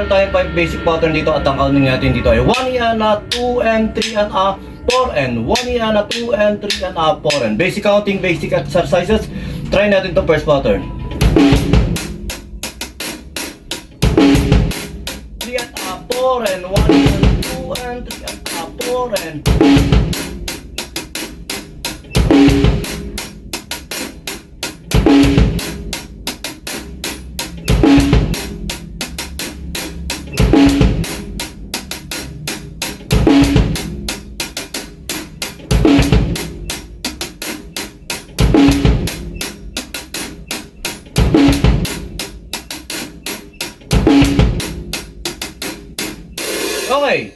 meron tayong 5 basic pattern dito at ang counting natin dito ay 1 yana, 2 and 3 and 4 and 1 yana, 2 and 3 and 4 and basic counting, basic exercises. Try natin to first pattern. 3 and 4 and 1 and 2 and 3 and 4 and okay.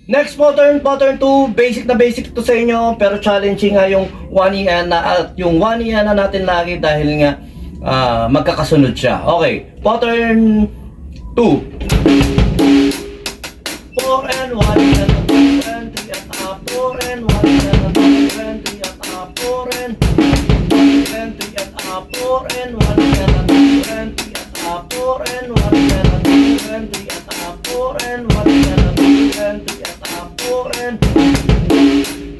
Next pattern, pattern 2, basic na basic to sa inyo pero challenging nga yung 1 yana at yung 1 yana natin lagi dahil nga magkakasunod siya. Okay, pattern 2. 4 and 1 yana, 2 and 3 and 4 and 1 yana, 2 and 3 and 4 and 1 and 3 and 4 and 1 yana, 2 and 3 and 4 and 1 yana, 2 and 3 and 4 and 1 yana, 2 and 3 and 4 and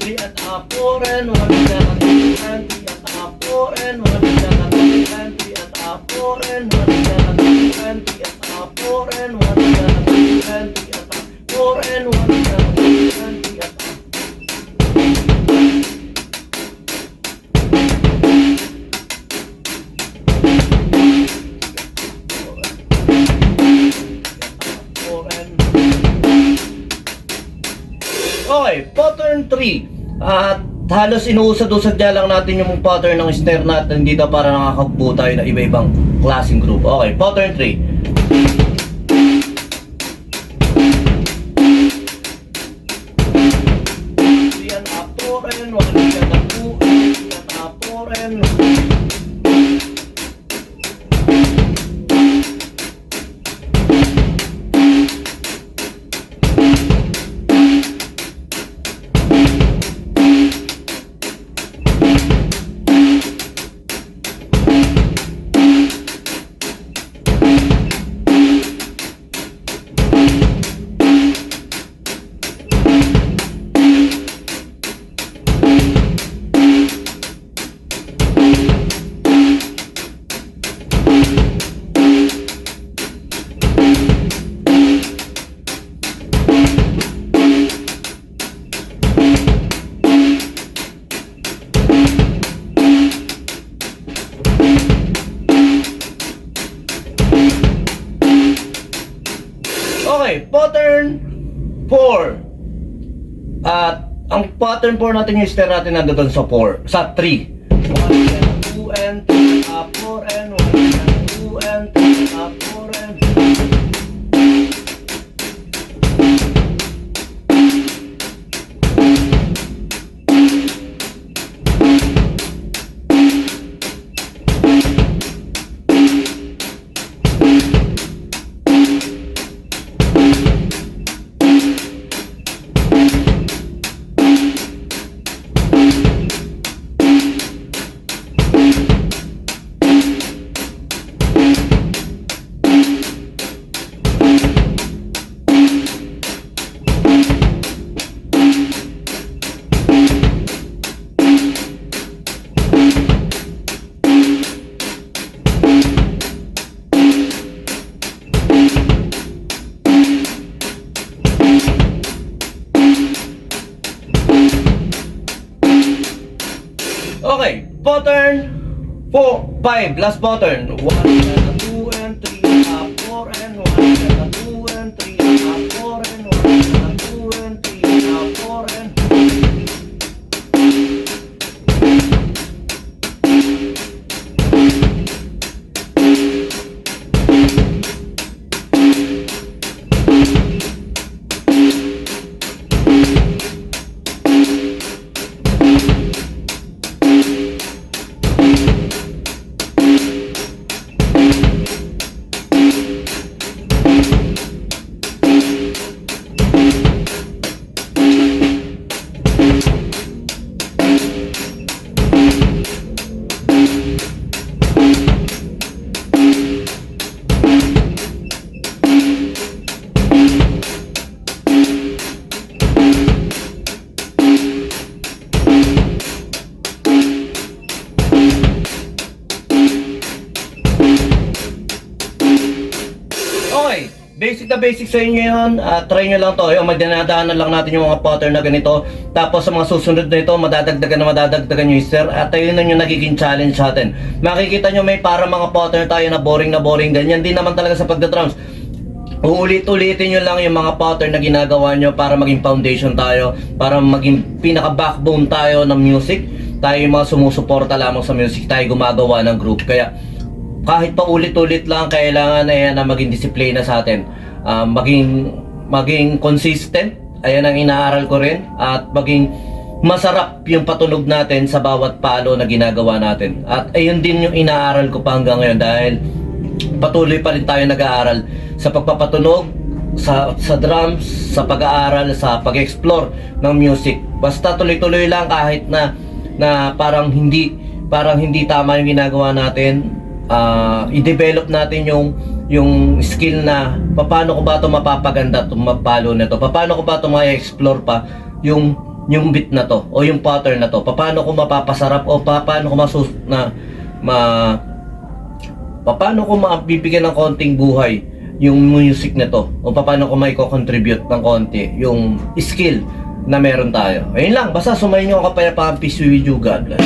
3 and 4 and 1 yana, 2 and 3 and 4 and 1 yana, 2 and 3 and 4 and 1 yana, 2 and 3 and 4 and 1 yana, 2 and 3 and 4 and 1 yana, 2 and 3 and okay, pattern 3. At halos inuusad-usad niya lang natin yung pattern ng snare natin dito para nakakabuo tayo ng iba-ibang klaseng groove. Okay, pattern 3. 3 and 4 and 1 and 2 and 4 and okay, pattern 4. At ang pattern 4 natin yung snare natin nandoon sa 4, sa 3. 1 and 2 and 3, 4 and 1 and 2 and 3, 4 and okay, pattern 4, 5, last pattern. 1 and 2 and 3, 4 and 1 and 2 and 3, 4 and 1 and 2 and 3, 4 and Basic na basic sa inyo yun. Try nyo lang to. Yung magdinadaanan lang natin yung mga pattern na ganito. Tapos sa mga susunod na ito, madadagdagan yung sir. At ayun na yung nagiging challenge natin. Makikita nyo may para mga pattern tayo na boring. Ganyan din naman talaga sa pagda-drums. Uulit-ulitin nyo lang yung mga pattern na ginagawa nyo para maging foundation tayo. Para maging pinaka-backbone tayo ng music. Tayo yung mga sumusuporta lamang sa music. Tayo gumagawa ng group. Kaya kahit pa ulit-ulit lang, kailangan na yan na maging disiplina sa atin. Maging consistent, ayan ang inaaral ko rin. At maging masarap yung patunog natin sa bawat palo na ginagawa natin. At ayun din yung inaaral ko pa hanggang ngayon dahil patuloy pa rin tayo nag-aaral sa pagpapatunog, sa drums, sa pag-aaral, sa pag-explore ng music. Basta tuloy-tuloy lang kahit na parang hindi tama yung ginagawa natin. I-develop natin yung skill na paano ko ba ito mapapaganda itong mapalo na ito, paano ko ba ito ma-explore pa yung beat na to o yung pattern na to, paano ko mapapasarap o paano ko paano ko mabibigyan ng konting buhay yung music na to o paano ko mai-contribute ng konti yung skill na meron tayo. Ayun lang, basta sumayin nyo ang kapayapaan. Peace with you, God bless.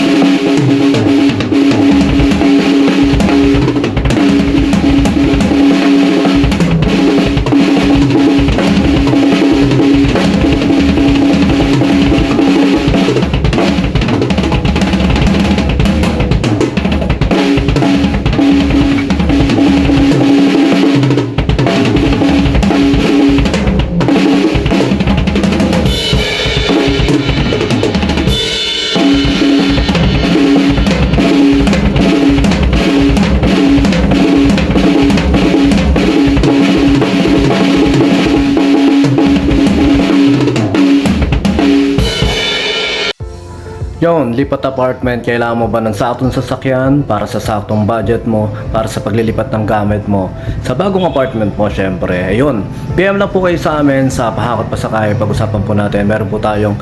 Yon, lipat apartment, kailangan mo ba ng saktong sasakyan para sa saktong budget mo, para sa paglilipat ng gamit mo? Sa bagong apartment mo, syempre, ayun. PM lang po kayo sa amin sa Pahakot Pasakay. Pag-usapan po natin, meron po tayong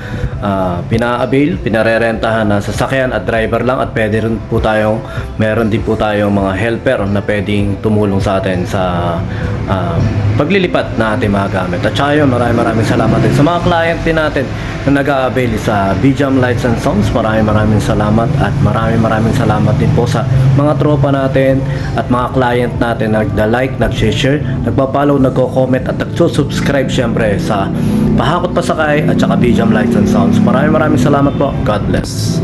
pina-avail, pinarerentahan na sasakyan at driver lang at pwede rin po tayong, meron din po tayong mga helper na pwedeng tumulong sa atin sa paglilipat na ating mga gamit. At saka yun, maraming salamat din sa mga client din natin na nag-a-avail sa BJAM Lights and Sounds. Maraming salamat at maraming salamat din po sa mga tropa natin at mga client natin na nagda-like, nag-share, nagpa-follow, nagko-comment at nagsusubscribe syempre sa Pahakot Pasakay at saka BJAM Lights and Sounds. Maraming salamat po. God bless.